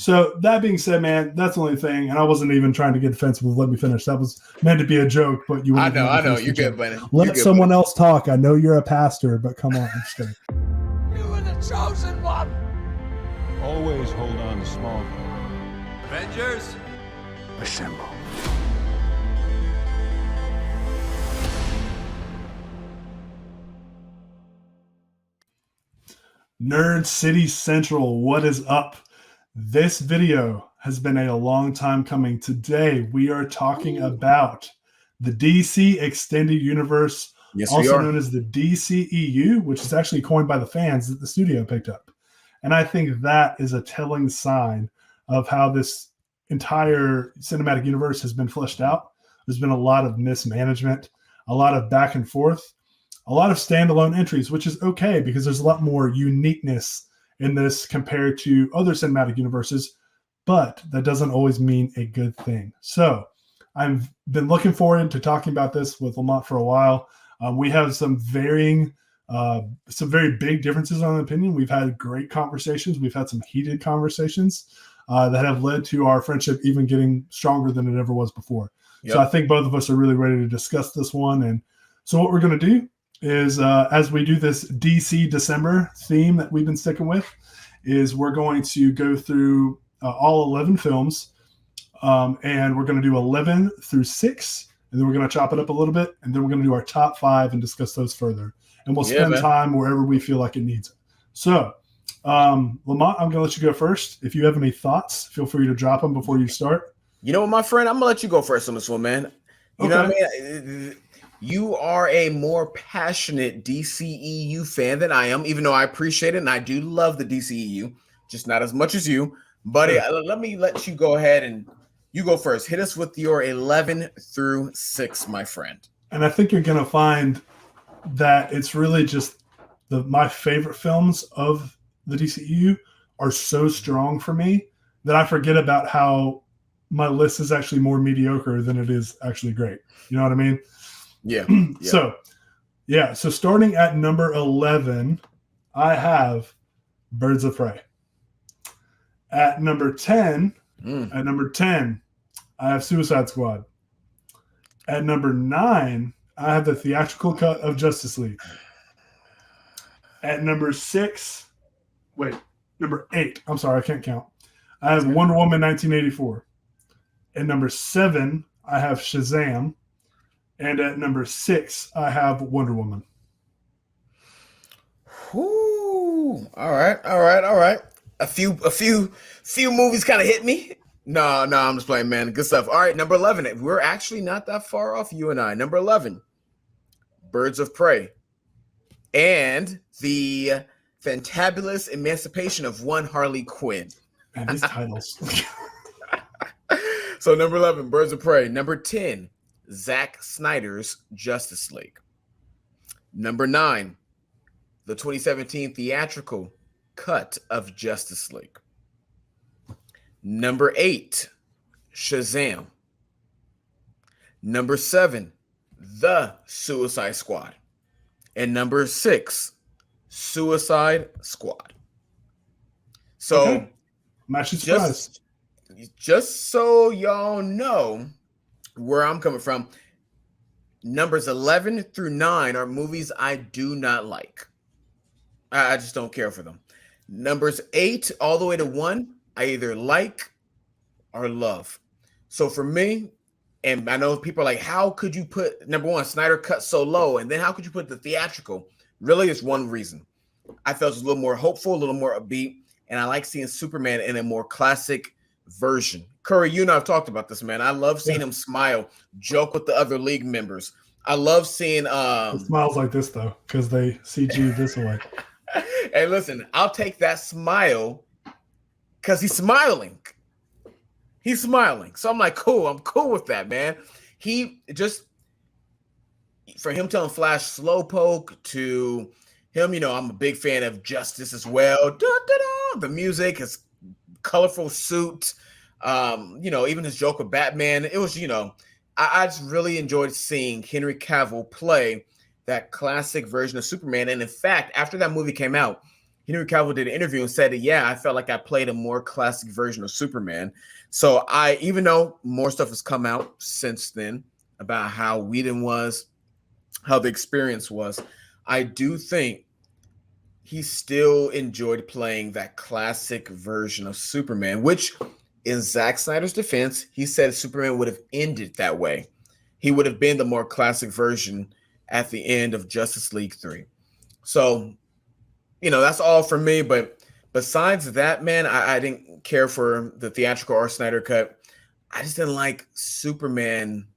So that being said, man, that's the only thing. And I wasn't even trying to get defensive with let me finish. That was meant to be a joke, but you wouldn't. I know. You're good, buddy. Let someone else talk. I know you're a pastor, but come on. I'm just kidding. You were the chosen one. Always hold on to small. Avengers, Assemble. Nerd City Central, what is up? This video has been a long time coming. Today, we are talking about the DC Extended Universe, also known as the DCEU, which is actually coined by the fans that the studio picked up. And I think that is a telling sign of how this entire cinematic universe has been fleshed out. There's been a lot of mismanagement, a lot of back and forth, a lot of standalone entries, which is okay because there's a lot more uniqueness in this compared to other cinematic universes, but that doesn't always mean a good thing. So I've been looking forward to talking about this with Lamont for a while. We have some very big differences on opinion. We've had great conversations. We've had some heated conversations that have led to our friendship even getting stronger than it ever was before. Yep. So I think both of us are really ready to discuss this one. And so what we're going to do is as we do this DC December theme that we've been sticking with, is we're going to go through all 11 films, and we're going to do 11 through 6, and then we're going to chop it up a little bit, and then we're going to do our top 5 and discuss those further. And we'll spend time wherever we feel like it needs it. So, Lamont, I'm going to let you go first. If you have any thoughts, feel free to drop them before you start. You know what, my friend? I'm going to let you go first on this one, man. You know what I mean? You are a more passionate DCEU fan than I am, even though I appreciate it and I do love the DCEU, just not as much as you. But let me let you go ahead and you go first. Hit us with your 11 through 6, my friend. And I think you're going to find that it's really just my favorite films of the DCEU are so strong for me that I forget about how my list is actually more mediocre than it is actually great. You know what I mean? Yeah. So starting at number 11, I have Birds of Prey. At number 10, I have Suicide Squad. At number 9, I have the theatrical cut of Justice League. At number 8, I'm sorry, I can't count. I have Wonder Woman 1984. At number 7, I have Shazam. And at number 6, I have Wonder Woman. Ooh, all right. A few movies kind of hit me. No, I'm just playing, man. Good stuff. All right, number 11. We're actually not that far off, you and I. Number 11, Birds of Prey. And the Fantabulous Emancipation of One Harley Quinn. Man, these titles. So number 11, Birds of Prey. Number 10, Zack Snyder's Justice League. Number 9, the 2017 theatrical cut of Justice League. Number 8, Shazam. Number 7, The Suicide Squad. And number 6, Suicide Squad. So, just so y'all know where I'm coming from, numbers 11 through 9 are movies I do not like. I just don't care for them. Numbers 8 all the way to 1, I either like or love. So for me, and I know people are like, how could you put, number 1, Snyder cut so low, and then how could you put the theatrical? Really, it's one reason. I felt it was a little more hopeful, a little more upbeat, and I like seeing Superman in a more classic version. Curry, you and I have talked about this, man. I love seeing him smile, joke with the other league members. I love seeing it smiles like this though, because they CG this way. Hey, listen, I'll take that smile because he's smiling. He's smiling. So I'm like, cool. I'm cool with that, man. He just, for him telling Flash slowpoke to him, I'm a big fan of Justice as well. The music, his colorful suit, even his joke with Batman. It was, I just really enjoyed seeing Henry Cavill play that classic version of Superman. And in fact, after that movie came out, Henry Cavill did an interview and said that, yeah, I felt like I played a more classic version of Superman. So even though more stuff has come out since then about how Whedon was, how the experience was, I do think he still enjoyed playing that classic version of Superman, which in Zack Snyder's defense, he said Superman would have ended that way. He would have been the more classic version at the end of Justice League 3. So, that's all for me. But besides that, man, I didn't care for the theatrical or Snyder cut. I just didn't like Superman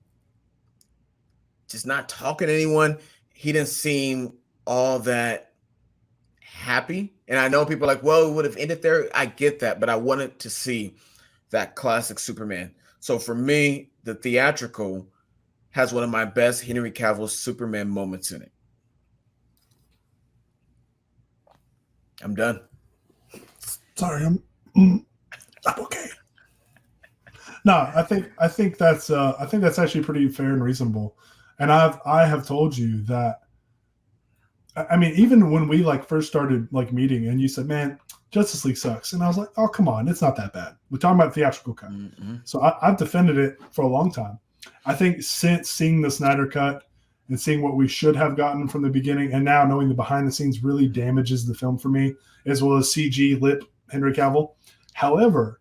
just not talking to anyone. He didn't seem all that happy. And I know people are like, well, it would have ended there. I get that, but I wanted to see that classic Superman. So for me, the theatrical has one of my best Henry Cavill Superman moments in it. I'm done. Sorry, I'm okay. No, I think that's actually pretty fair and reasonable. And I have told you that. I mean, even when we first started meeting, and you said, "Man, Justice League sucks," and I was like, "Oh, come on, it's not that bad." We're talking about theatrical cut, so I've defended it for a long time. I think since seeing the Snyder cut and seeing what we should have gotten from the beginning, and now knowing the behind the scenes really damages the film for me, as well as CG lip Henry Cavill. However,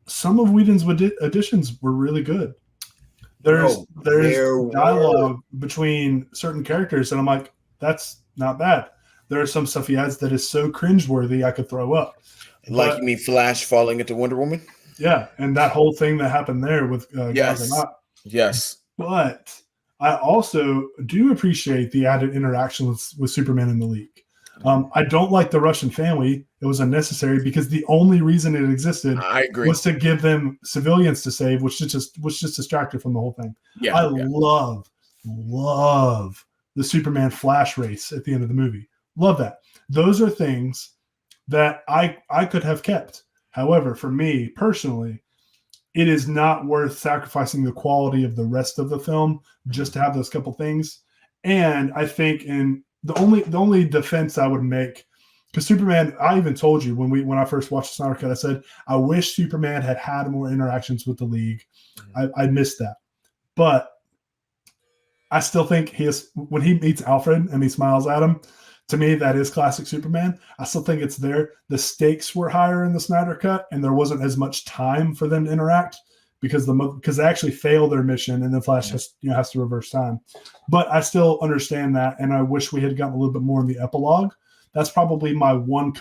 some of Whedon's additions were really good. There's dialogue between certain characters, and I'm like, that's not bad. There's some stuff he adds that is so cringeworthy I could throw up. You mean Flash falling into Wonder Woman? Yeah, and that whole thing that happened there with yes. Yes. But I also do appreciate the added interaction with Superman in the League. I don't like the Russian family. It was unnecessary because the only reason it existed was to give them civilians to save, which just distracted from the whole thing. Yeah, I love the Superman Flash race at the end of the movie. Love that. Those are things that I could have kept. However, for me personally, it is not worth sacrificing the quality of the rest of the film just to have those couple things. And I think the only defense I would make, because Superman, I even told you when I first watched the Snyder Cut, I said I wish Superman had more interactions with the League. I missed that, but I still think when he meets Alfred and he smiles at him, to me that is classic Superman. I still think it's there. The stakes were higher in the Snyder Cut, and there wasn't as much time for them to interact because they actually fail their mission, and the Flash has to reverse time. But I still understand that, and I wish we had gotten a little bit more in the epilogue. That's probably my one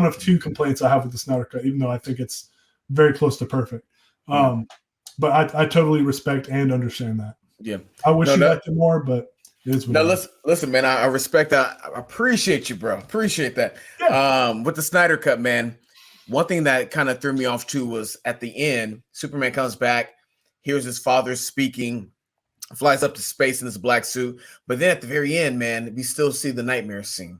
of two complaints I have with the Snyder Cut, even though I think it's very close to perfect. But I totally respect and understand that. Yeah, I wish you liked it more, but it is. No, listen, man. I respect that. I appreciate you, bro. Appreciate that. Yeah. With the Snyder Cut, man. One thing that kind of threw me off too was at the end, Superman comes back, hears his father speaking, flies up to space in his black suit. But then at the very end, man, we still see the nightmare scene.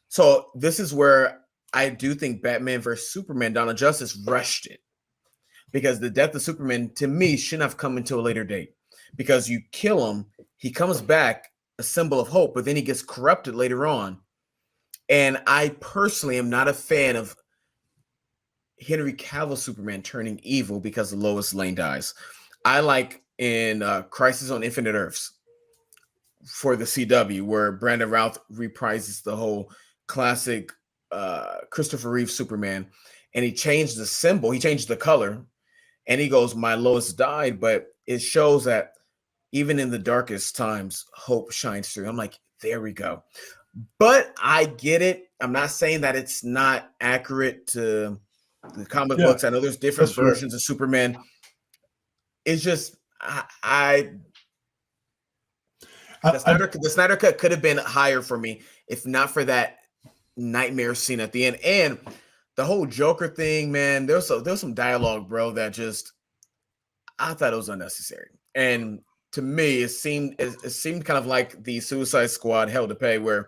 So this is where I do think Batman vs. Superman, Dawn of Justice rushed it. Because the death of Superman, to me, shouldn't have come until a later date. Because you kill him, he comes back, a symbol of hope, but then he gets corrupted later on. And I personally am not a fan of Henry Cavill Superman turning evil because Lois Lane dies. I like in Crisis on Infinite Earths for the CW, where Brandon Routh reprises the whole classic Christopher Reeve Superman, and he changed the symbol, he changed the color, and he goes, "My Lois died," but it shows that even in the darkest times, hope shines through. I'm like, there we go. But I get it. I'm not saying that it's not accurate to the comic books. I know there's different versions of Superman. It's just the Snyder Cut could have been higher for me if not for that nightmare scene at the end. And the whole Joker thing, man, there's some dialogue, bro, that just I thought it was unnecessary. And to me, it seemed kind of like the Suicide Squad Hell to Pay, where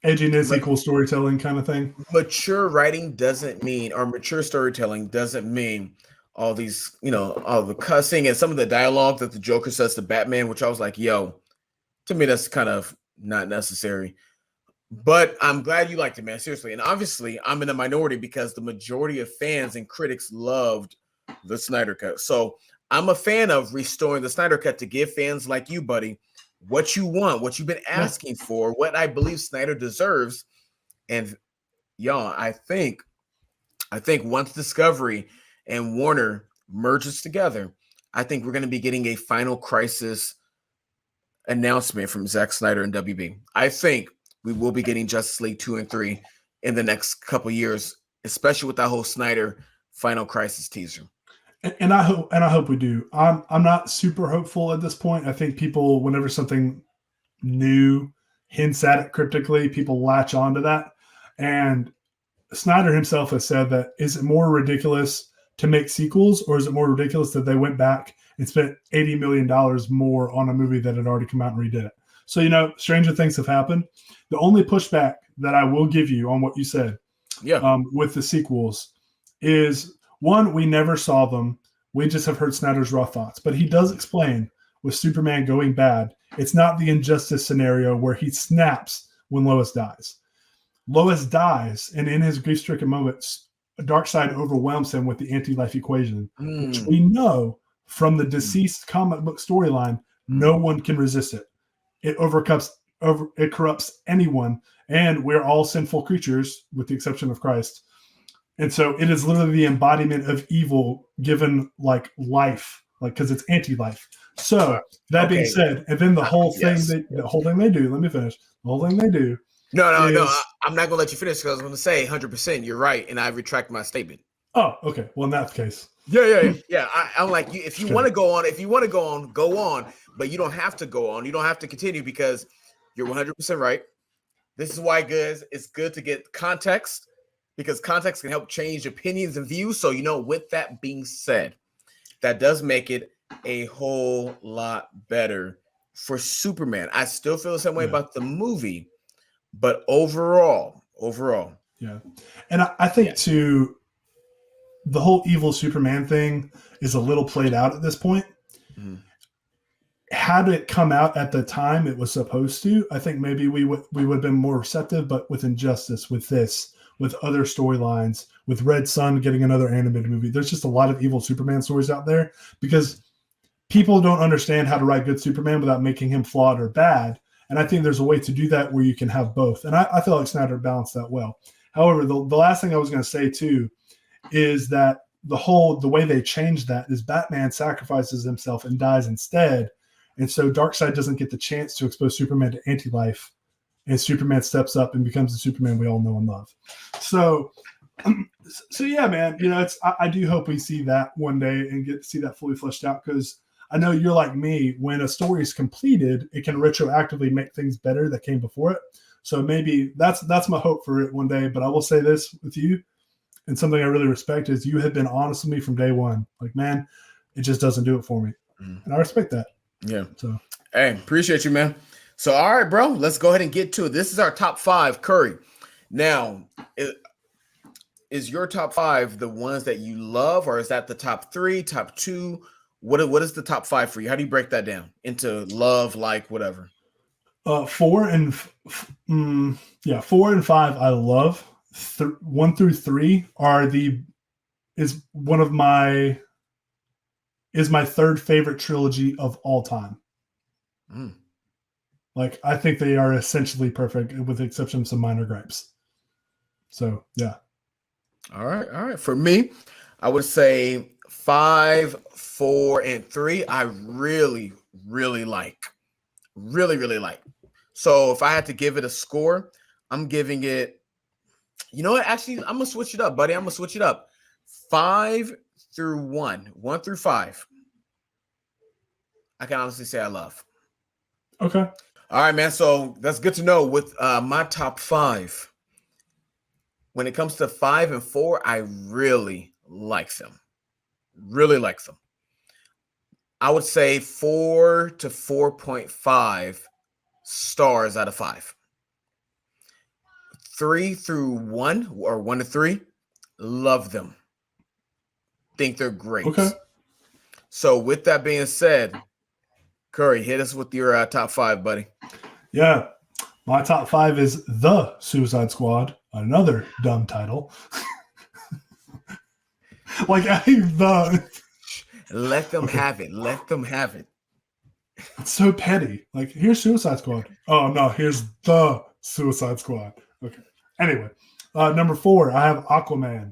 edginess equals storytelling kind of thing. Mature writing doesn't mean, or mature storytelling doesn't mean all these, all the cussing and some of the dialogue that the Joker says to Batman, which I was like, yo, To me, that's kind of not necessary. But I'm glad you liked it, man. Seriously. And obviously, I'm in the minority because the majority of fans and critics loved the Snyder Cut. So I'm a fan of restoring the Snyder Cut to give fans like you, buddy, what you want, what you've been asking for, what I believe Snyder deserves. And y'all, I think once Discovery and Warner merges together, I think we're going to be getting a Final Crisis announcement from Zack Snyder and WB. I think we will be getting Justice League 2 and 3 in the next couple years, especially with that whole Snyder Final Crisis teaser. And I hope we do. I'm not super hopeful at this point. I think people, whenever something new hints at it cryptically, people latch onto that. And Snyder himself has said that, is it more ridiculous to make sequels, or is it more ridiculous that they went back and spent $80 million more on a movie that had already come out and redid it? So, stranger things have happened. The only pushback that I will give you on what you said with the sequels is, one, we never saw them. We just have heard Snyder's raw thoughts. But he does explain with Superman going bad, it's not the Injustice scenario where he snaps when Lois dies. Lois dies, and in his grief-stricken moments, Darkseid overwhelms him with the anti-life equation, which we know from the deceased comic book storyline, no one can resist it. It corrupts anyone, and we're all sinful creatures with the exception of Christ. And so it is literally the embodiment of evil given life, because it's anti-life. So that being said, and then the whole thing they do, let me finish. The whole thing they do. No. I'm not gonna let you finish because I was gonna say 100%. You're right, and I retract my statement. Oh, okay. Well, in that case, yeah. I'm like, if you want to go on, go on. But you don't have to go on. You don't have to continue because you're 100% right. This is why, guys, it's good to get context, because context can help change opinions and views. So, with that being said, that does make it a whole lot better for Superman. I still feel the same way about the movie, but overall. Yeah. And I think, too, the whole evil Superman thing is a little played out at this point. Mm-hmm. Had it come out at the time it was supposed to, I think maybe we would have been more receptive. But with Injustice, with this, with other storylines, with Red Sun getting another animated movie, there's just a lot of evil Superman stories out there because people don't understand how to write good Superman without making him flawed or bad. And I think there's a way to do that where you can have both. And I feel like Snyder balanced that well. However, the last thing I was going to say too is that the way they changed that is Batman sacrifices himself and dies instead. And so Darkseid doesn't get the chance to expose Superman to anti-life, and Superman steps up and becomes the Superman we all know and love. So yeah, man, I do hope we see that one day and get to see that fully fleshed out, because I know you're like me. When a story is completed, it can retroactively make things better that came before it. So maybe that's my hope for it one day. But I will say this with you, and something I really respect is you have been honest with me from day one. Like, man, it just doesn't do it for me. And I respect that. Yeah. So, hey, appreciate you, man. So, all right, bro, let's go ahead and get to it. This is our top 5, Curry. Now, is your top 5 the ones that you love, or is that the top 3, top 2? What is the top 5 for you? How do you break that down into love, like, whatever? 4 and 5 I love. 1 through 3 is my third favorite trilogy of all time. Like, I think they are essentially perfect with the exception of some minor gripes. So, yeah. All right. For me, I would say 5, 4, and 3. I really, really like. Really, really like. So if I had to give it a score, I'm giving it, you know what? Actually, I'm going to switch it up, buddy. I'm going to switch it up. 5 through 1. 1 through 5. I can honestly say I love. Okay. All right, man. So that's good to know. With my top 5, when it comes to 5 and 4, I really like them. Really like them. I would say 4 to 4.5 stars out of 5. 3 through 1 or 1 to 3, love them. Think they're great. Okay. So with that being said, Curry, hit us with your top 5, buddy. Yeah. My top 5 is The Suicide Squad, another dumb title. Like, Let them Okay. have it. Let them have it. It's so petty. Like, here's Suicide Squad. Oh, no, here's The Suicide Squad. Okay. Anyway, number 4, I have Aquaman.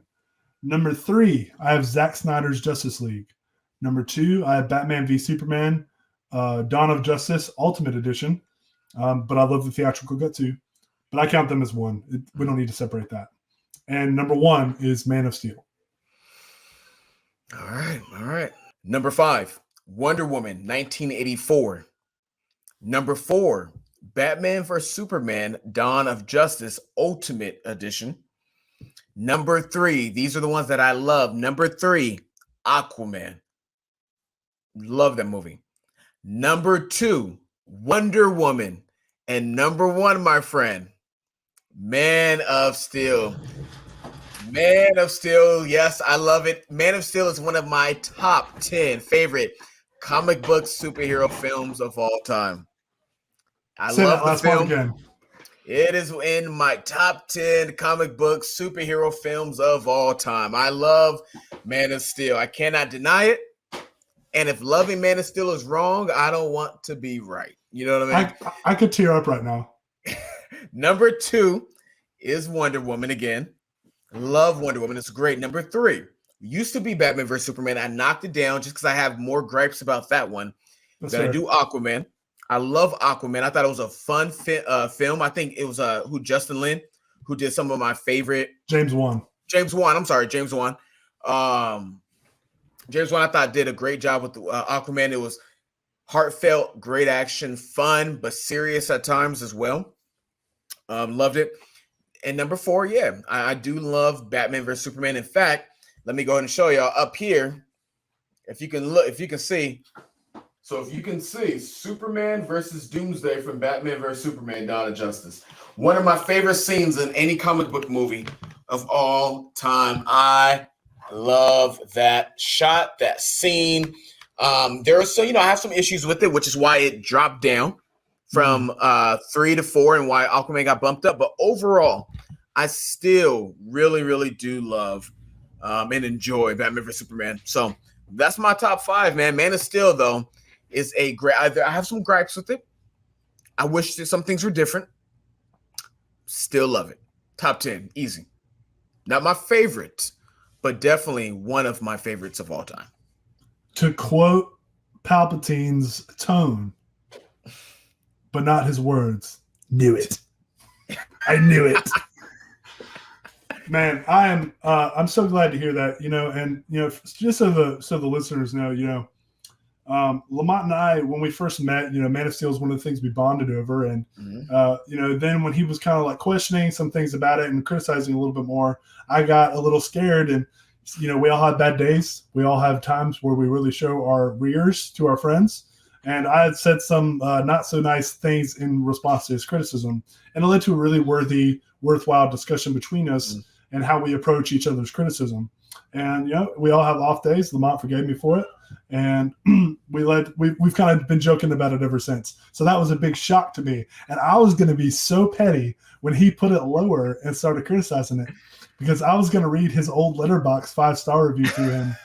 Number 3, I have Zack Snyder's Justice League. Number 2, I have Batman v Superman, Dawn of Justice Ultimate Edition. But I love the theatrical cut too. But I count them as one. We don't need to separate that. And number 1 is Man of Steel. All right. Number 5, Wonder Woman, 1984. Number 4, Batman vs. Superman, Dawn of Justice Ultimate Edition. Number 3, these are the ones that I love. Number 3, Aquaman. Love that movie. Number 2, Wonder Woman. And number 1, my friend, Man of Steel. Man of Steel, yes, I love it. Man of Steel is one of my top 10 favorite comic book superhero films of all time. I Say love that the last part film. again. It is in my top 10 comic book superhero films of all time. I love Man of Steel. I cannot deny it. And if loving Man of Steel is wrong, I don't want to be right. You know what I mean? I could tear up right now. Number 2 is Wonder Woman again. Love Wonder Woman. It's great. Number 3 used to be Batman vs. Superman. I knocked it down just because I have more gripes about that one than I do Aquaman. I love Aquaman. I thought it was a fun film. I think it was Justin Lin, who did some of my favorite. James Wan. I'm sorry, James Wan. James Wan, I thought, did a great job with Aquaman. It was heartfelt, great action, fun, but serious at times as well. Loved it. And number 4, yeah, I do love Batman vs. Superman. In fact, let me go ahead and show y'all up here. If you can look, if you can see. So if you can see, Superman versus Doomsday from Batman vs. Superman, Dawn of Justice. One of my favorite scenes in any comic book movie of all time. I love that shot, that scene. There are I have some issues with it, which is why it dropped down from 3 to 4 and why Aquaman got bumped up. But overall, I still really, really do love and enjoy Batman vs. Superman. So that's my top 5, man. Man of Steel, though, is a great. I have some gripes with it. I wish that some things were different. Still love it. Top 10, easy. Not my favorite, but definitely one of my favorites of all time. To quote Palpatine's tone, but not his words. Knew it. I knew it. Man, I'm so glad to hear that, and just so the listeners know, Lamont and I, when we first met, Man of Steel is one of the things we bonded over, and then when he was kind of like questioning some things about it and criticizing a little bit more, I got a little scared. And we all have bad days. We all have times where we really show our rears to our friends. And I had said some not so nice things in response to his criticism, and it led to a really worthwhile discussion between us and how we approach each other's criticism. And we all have off days. Lamont forgave me for it, and we've kind of been joking about it ever since. So that was a big shock to me, and I was going to be so petty when he put it lower and started criticizing it, because I was going to read his old Letterboxd 5-star review to him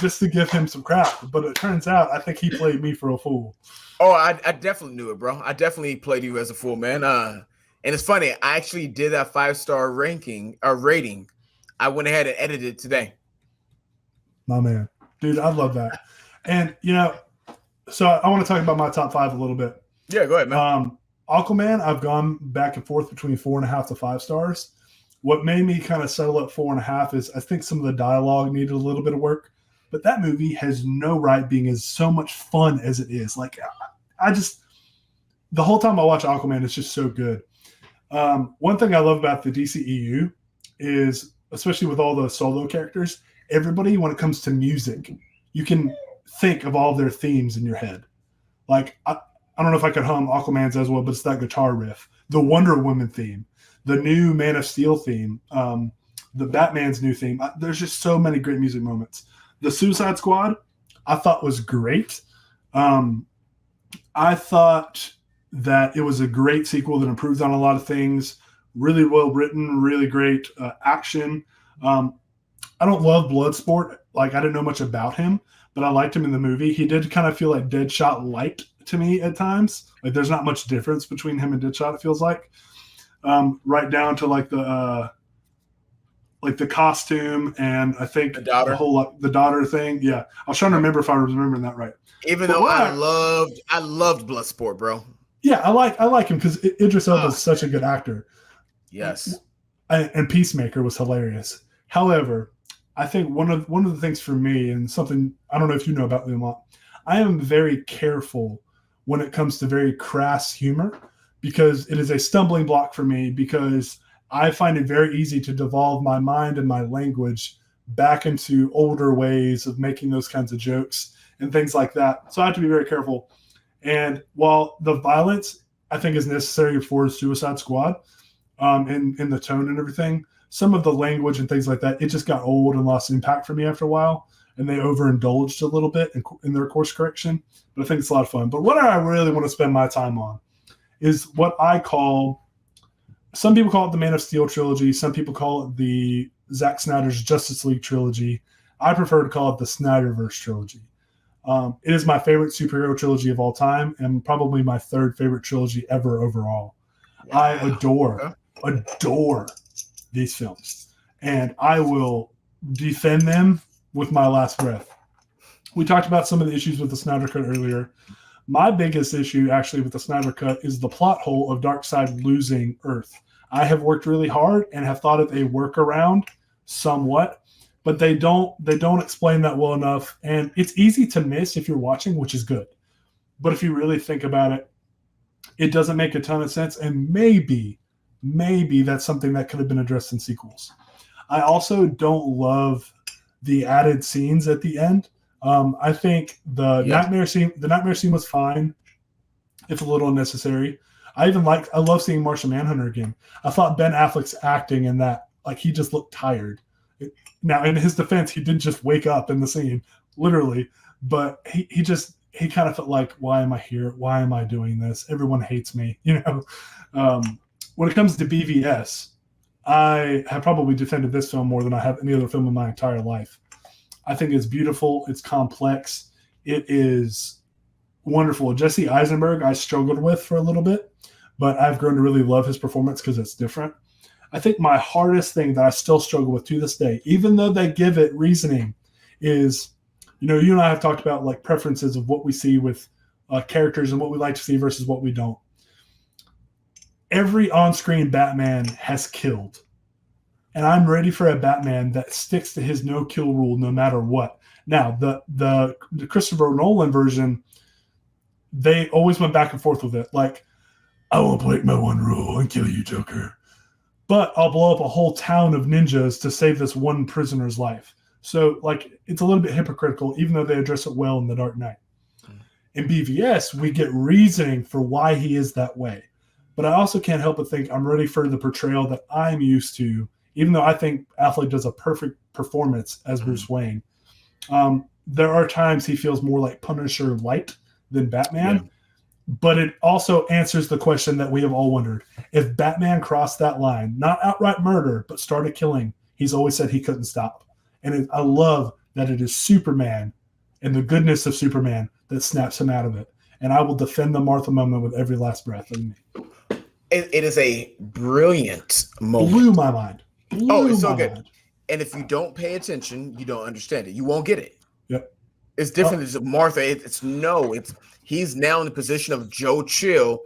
just to give him some crap. But it turns out I think he played me for a fool. Oh, I definitely knew it, bro. I definitely played you as a fool, man. And it's funny, I actually did that 5-star rating. I went ahead and edited it today. My man. Dude, I love that. And, so I want to talk about my top 5 a little bit. Yeah, go ahead, man. Aquaman, I've gone back and forth between 4.5 to 5 stars. What made me kind of settle at 4.5 is I think some of the dialogue needed a little bit of work, but that movie has no right being as so much fun as it is. Like, the whole time I watch Aquaman, it's just so good. One thing I love about the DCEU is, especially with all the solo characters, everybody, when it comes to music, you can think of all their themes in your head. Like, I don't know if I could hum Aquaman's as well, but it's that guitar riff, the Wonder Woman theme, the new Man of Steel theme, the Batman's new theme. There's just so many great music moments. The Suicide Squad, I thought was great. I thought that it was a great sequel that improved on a lot of things. Really well written, really great action. I don't love Bloodsport. Like, I didn't know much about him, but I liked him in the movie. He did kind of feel like Deadshot light to me at times. Like, there's not much difference between him and Deadshot, it feels like. Right down to like the costume, and I think the whole the daughter thing. Yeah, I was trying to remember if I was remembering that right. Even though I loved Bloodsport, bro. Yeah, I like him because Idris Elba is such a good actor. Yes, and Peacemaker was hilarious. However, I think one of the things for me, and something I don't know if you know about me a lot, I am very careful when it comes to very crass humor, because it is a stumbling block for me, because I find it very easy to devolve my mind and my language back into older ways of making those kinds of jokes and things like that. So I have to be very careful. And while the violence, I think, is necessary for Suicide Squad, in the tone and everything, some of the language and things like that, it just got old and lost impact for me after a while. And they overindulged a little bit in their course correction. But I think it's a lot of fun. But what I really want to spend my time on is what I call, some people call it the Man of Steel Trilogy. Some people call it the Zack Snyder's Justice League Trilogy. I prefer to call it the Snyderverse Trilogy. It is my favorite superhero trilogy of all time, and probably my third favorite trilogy ever overall. Wow. I adore these films, and I will defend them with my last breath. We talked about some of the issues with the Snyder Cut earlier. My biggest issue, actually, with the Snyder Cut is the plot hole of Darkseid losing Earth. I have worked really hard and have thought of a workaround somewhat, but they don't explain that well enough. And it's easy to miss if you're watching, which is good. But if you really think about it, it doesn't make a ton of sense. And maybe that's something that could have been addressed in sequels. I also don't love the added scenes at the end. I think the nightmare scene was fine, if a little unnecessary. I love seeing Martian Manhunter again. I thought Ben Affleck's acting in that, like, he just looked tired. Now, in his defense, he didn't just wake up in the scene, literally, but he kind of felt like, why am I here? Why am I doing this? Everyone hates me, you know. When it comes to BVS, I have probably defended this film more than I have any other film in my entire life. I think it's beautiful. It's complex. It is wonderful. Jesse Eisenberg, I struggled with for a little bit, but I've grown to really love his performance because it's different. I think my hardest thing that I still struggle with to this day, even though they give it reasoning, is, you and I have talked about like preferences of what we see with characters and what we like to see versus what we don't. Every on-screen Batman has killed. And I'm ready for a Batman that sticks to his no-kill rule no matter what. Now, the Christopher Nolan version, they always went back and forth with it. Like, I won't break my one rule and kill you, Joker. But I'll blow up a whole town of ninjas to save this one prisoner's life. So, like, it's a little bit hypocritical, even though they address it well in The Dark Knight. In BVS, we get reasoning for why he is that way. But I also can't help but think I'm ready for the portrayal that I'm used to, even though I think Affleck does a perfect performance as Bruce Wayne. There are times he feels more like Punisher light than Batman. Yeah. But it also answers the question that we have all wondered. If Batman crossed that line, not outright murder, but started killing, he's always said he couldn't stop. And I love that it is Superman and the goodness of Superman that snaps him out of it. And I will defend the Martha moment with every last breath in me. It is a brilliant moment. Blew my mind. It's so good. And if you don't pay attention, you don't understand it. You won't get it. Yep. It's different than Martha. He's now in the position of Joe Chill.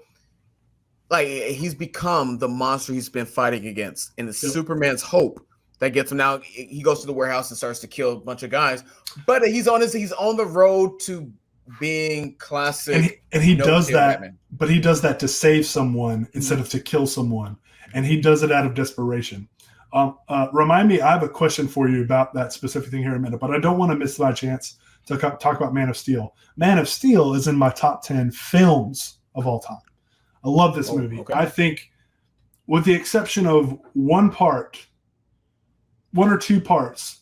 Like, he's become the monster he's been fighting against. And it's Superman's hope that gets him. Now he goes to the warehouse and starts to kill a bunch of guys. But he's on the road to being classic. And he does that, Batman. But he does that to save someone instead of to kill someone. And he does it out of desperation. Remind me, I have a question for you about that specific thing here in a minute, but I don't want to miss my chance to talk about Man of Steel. Man of Steel is in my top 10 films of all time. I love this movie. Okay. I think, with the exception of one or two parts,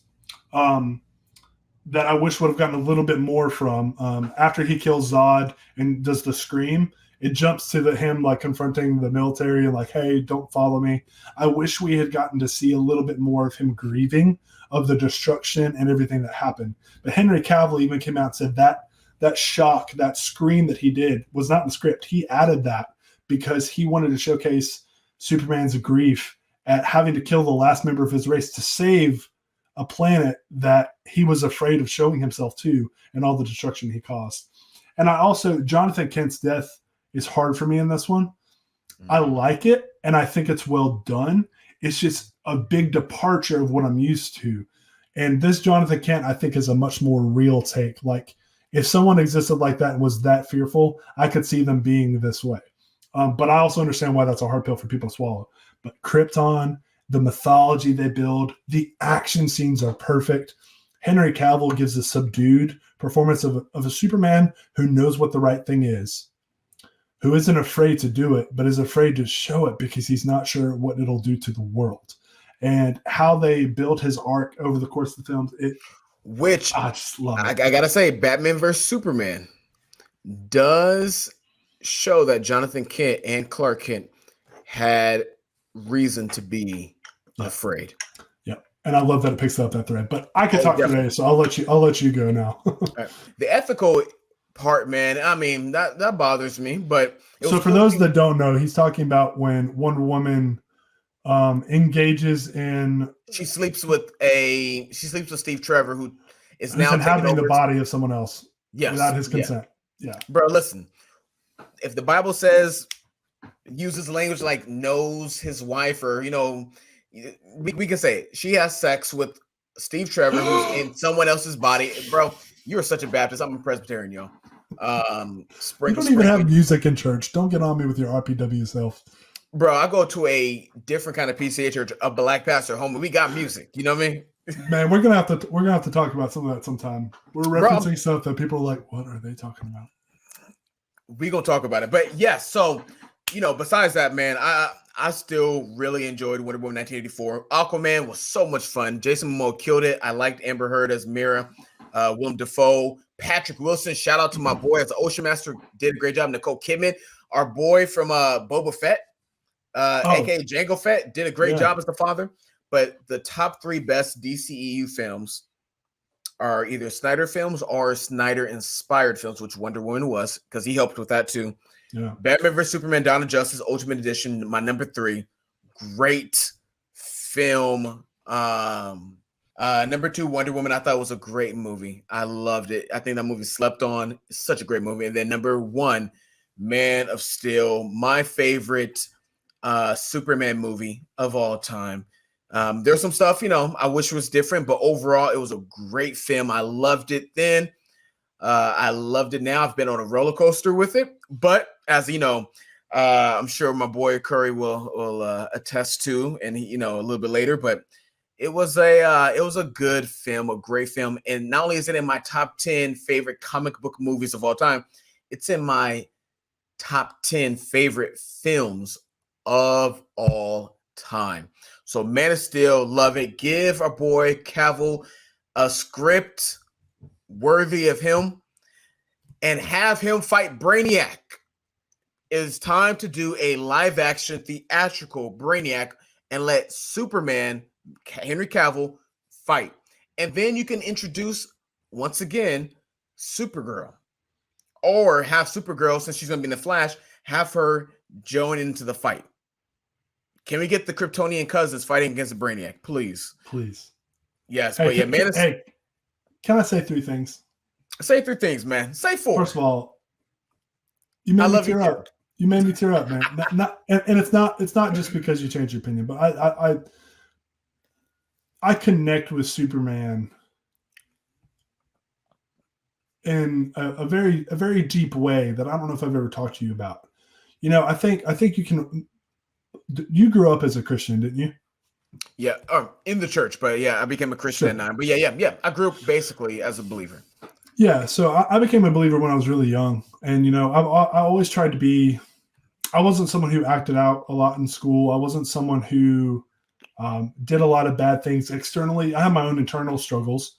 that I wish would have gotten a little bit more from. After he kills Zod and does the scream, it jumps to him like confronting the military and like, hey, don't follow me. I wish we had gotten to see a little bit more of him grieving of the destruction and everything that happened. But Henry Cavill even came out and said that shock, that scream that he did was not in the script. He added that because he wanted to showcase Superman's grief at having to kill the last member of his race to save a planet that he was afraid of showing himself to and all the destruction he caused. And I also, Jonathan Kent's death is hard for me in this one. I like it, and I think it's well done. It's just a big departure of what I'm used to. And this Jonathan Kent, I think, is a much more real take. Like, if someone existed like that and was that fearful, I could see them being this way. But I also understand why that's a hard pill for people to swallow. But Krypton, the mythology they build, the action scenes are perfect. Henry Cavill gives a subdued performance of a Superman who knows what the right thing is, who isn't afraid to do it, but is afraid to show it because he's not sure what it'll do to the world. And how they build his arc over the course of the films, I just love it. I gotta say, Batman vs Superman does show that Jonathan Kent and Clark Kent had reason to be afraid. Yeah, and I love that it picks up that thread. But I could talk today, so I'll let you go now. Right. The ethical part, man, I mean that bothers me. But so for those that don't know, he's talking about when Wonder Woman engages in she sleeps with Steve Trevor, who is now inhabiting the body of someone else without his consent. Yeah, bro, listen. If the Bible says uses language like knows his wife, or we can say it. She has sex with Steve Trevor, who's in someone else's body, bro. You're such a Baptist. I'm a Presbyterian, yo. You don't even have music in church. Don't get on me with your RPW self. Bro, I go to a different kind of PCA church, a black pastor home. We got music. You know what I mean? Man, we're gonna have to talk about some of that sometime. We're referencing stuff that people are like, what are they talking about? We gonna talk about it. But yes, so besides that, man, I still really enjoyed Wonder Woman 1984. Aquaman was so much fun. Jason Momoa killed it. I liked Amber Heard as Mira. Willem Dafoe, Patrick Wilson. Shout out to my boy as the Ocean Master. Did a great job. Nicole Kidman, our boy from Boba Fett. aka Jango Fett, did a great job as the father. But the top 3 best DCEU films are either Snyder films or Snyder inspired films, which Wonder Woman was, because he helped with that too. Yeah. Batman vs Superman: Dawn of Justice Ultimate Edition, my number 3, great film. Number 2, Wonder Woman. I thought it was a great movie. I loved it. I think that movie slept on. It's such a great movie. And then number 1, Man of Steel, my favorite Superman movie of all time. There's some stuff, I wish was different, but overall it was a great film. I loved it then. I loved it now. I've been on a roller coaster with it, but as I'm sure my boy Curry will attest to, and a little bit later, but it was a good film, a great film. And not only is it in my top 10 favorite comic book movies of all time, it's in my top 10 favorite films of all time. So Man of Steel, love it. Give our boy Cavill a script worthy of him and have him fight Brainiac. It's time to do a live action theatrical Brainiac and let Superman, Henry Cavill, fight. And then you can introduce, once again, Supergirl. Or have Supergirl, since she's going to be in the Flash, have her join into the fight. Can we get the Kryptonian cousins fighting against the Brainiac, please? Please. Yes, hey, but yeah, man. Hey, can I say 3 things? Say 3 things, man. Say 4. First of all, you made me tear up. You made me tear up, man. And it's not just because you changed your opinion, but I connect with Superman in a very deep way that I don't know if I've ever talked to you about. I think you can. You grew up as a Christian, didn't you? Yeah, in the church, but yeah, I became a Christian at 9. But yeah, I grew up basically as a believer. Yeah, so I became a believer when I was really young, and I always tried to be. I wasn't someone who acted out a lot in school. I wasn't someone who did a lot of bad things externally. I have my own internal struggles,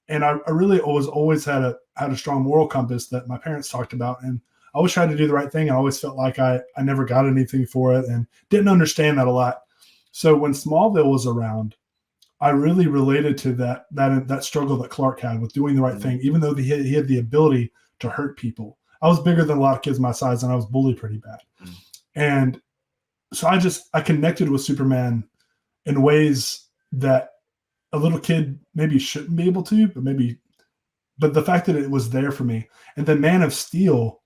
And I really always had a strong moral compass that my parents talked about, and I always tried to do the right thing. I always felt like I never got anything for it and didn't understand that a lot. So when Smallville was around, I really related to that struggle that Clark had with doing the right thing, even though he had the ability to hurt people. I was bigger than a lot of kids my size, and I was bullied pretty bad. And so I connected with Superman in ways that a little kid maybe shouldn't be able to, but the fact that it was there for me. And then Man of Steel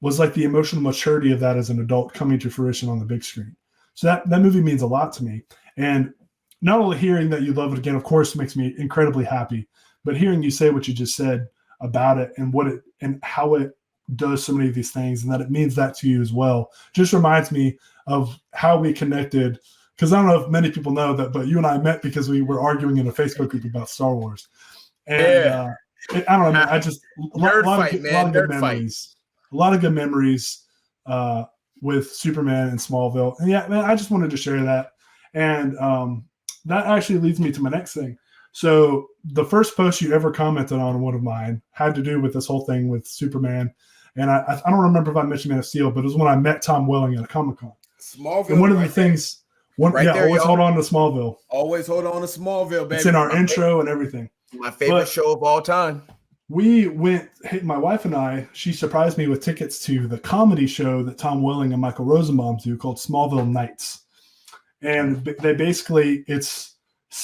was like the emotional maturity of that as an adult coming to fruition on the big screen. So that movie means a lot to me. And not only hearing that you love it again, of course, makes me incredibly happy, but hearing you say what you just said about it and how it does so many of these things, and that it means that to you as well, just reminds me of how we connected. Because I don't know if many people know that, but you and I met because we were arguing in a Facebook group about Star Wars. And I don't know, man, I just a lot of good memories. A lot of good memories with Superman and Smallville. And yeah, man, I just wanted to share that. And that actually leads me to my next thing. So the first post you ever commented on one of mine had to do with this whole thing with Superman. And I don't remember if I mentioned Man of Steel, but it was when I met Tom Welling at a Comic-Con. Smallville. And one of the things, always hold on to Smallville. Always hold on to Smallville, baby. It's in our intro and everything. My favorite show of all time. We went, my wife and I, she surprised me with tickets to the comedy show that Tom Welling and Michael Rosenbaum do called Smallville Nights. And they basically, it's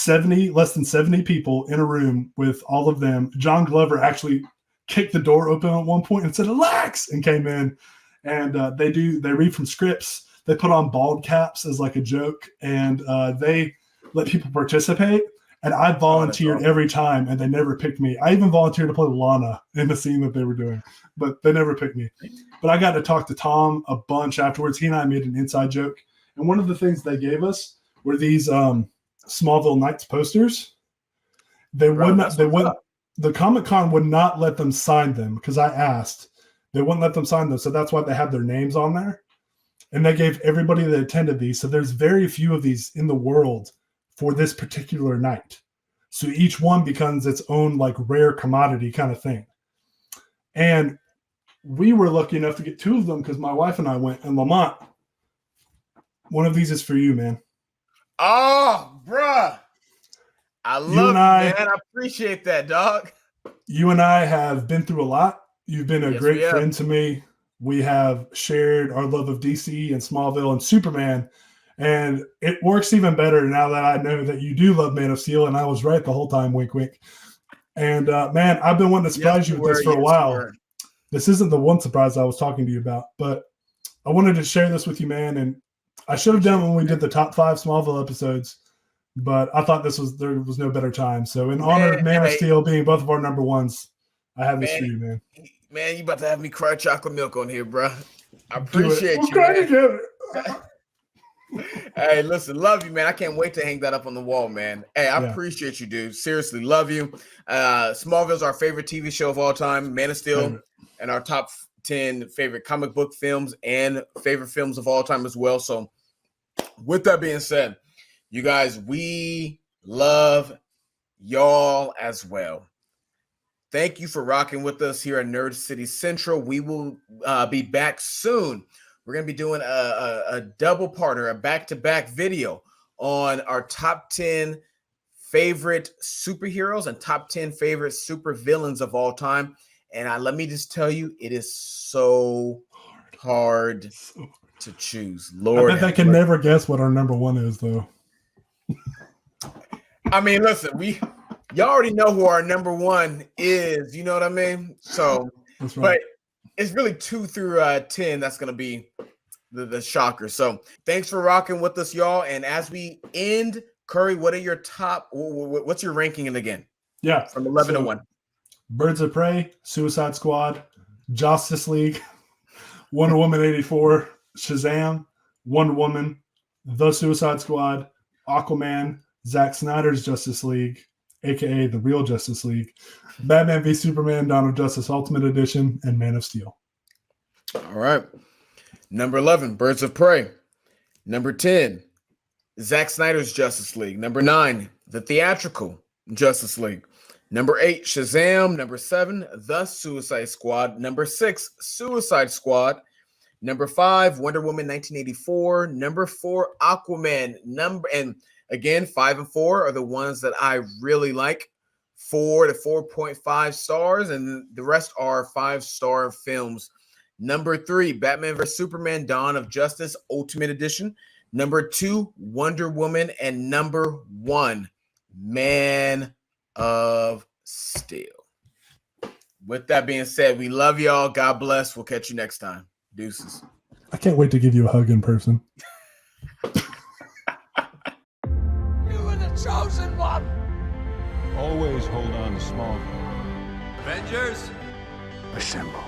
less than 70 people in a room with all of them. John Glover actually kicked the door open at one point and said, "Relax," and came in. And they read from scripts. They put on bald caps as like a joke, and they let people participate. And I volunteered every time, and they never picked me. I even volunteered to play Lana in the scene that they were doing, but they never picked me. But I got to talk to Tom a bunch afterwards. He and I made an inside joke. And one of the things they gave us were these Smallville Nights posters. The Comic-Con would not let them sign them because I asked. They wouldn't let them sign them. So that's why they have their names on there. And they gave everybody that attended these. So there's very few of these in the world for this particular night. So each one becomes its own like rare commodity kind of thing. And we were lucky enough to get two of them because my wife and I went. And Lamont, one of these is for you, man. Oh, bruh. I love you, man. I appreciate that, dog. You and I have been through a lot. You've been a great friend to me. We have shared our love of DC and Smallville and Superman. And it works even better now that I know that you do love Man of Steel, and I was right the whole time, wink, wink. And, man, I've been wanting to surprise you with this for a while. This isn't the one surprise I was talking to you about, but I wanted to share this with you, man. And I should have done when we did the top 5 Smallville episodes, but I thought there was no better time. So in honor of Man of Steel being both of our number ones, I have this for you, man. Man, you about to have me cry chocolate milk on here, bro. I appreciate you. Hey, listen, love you, man. I can't wait to hang that up on the wall, man. Hey, I appreciate you, dude. Seriously, love you. Smallville's our favorite TV show of all time. Man of Steel and our top 10 favorite comic book films and favorite films of all time as well. So with that being said, you guys, we love y'all as well. Thank you for rocking with us here at Nerd City Central. We will be back soon. We're going to be doing a double-parter, a back-to-back video on our top 10 favorite superheroes and top 10 favorite supervillains of all time. And let me just tell you, it is so hard to choose. Lord, I can never guess what our number one is, though. I mean, listen, y'all already know who our number one is. You know what I mean? So, that's right. But it's really 2 through 10 that's going to be the shocker. So thanks for rocking with us, y'all. And as we end, Curry, what are your top? What's your ranking again? Yeah, from 11 to 1. Birds of Prey, Suicide Squad, Justice League, Wonder Woman 84, Shazam, Wonder Woman, The Suicide Squad, Aquaman, Zack Snyder's Justice League, aka the real Justice League, Batman v Superman, Dawn of Justice Ultimate Edition, and Man of Steel. All right. Number 11, Birds of Prey. Number 10, Zack Snyder's Justice League. Number 9, the theatrical Justice League. Number 8, Shazam. Number 7, The Suicide Squad. Number 6, Suicide Squad. Number 5, Wonder Woman 1984. Number 4, Aquaman. And again, 5 and 4 are the ones that I really like. 4 to 4.5 stars, and the rest are 5-star films. Number 3, Batman vs Superman: Dawn of Justice Ultimate Edition. Number 2, Wonder Woman, and number 1, Man of Steel. With that being said, we love y'all. God bless. We'll catch you next time. Deuces. I can't wait to give you a hug in person. You were the chosen one. Always hold on to small. Avengers. Assemble.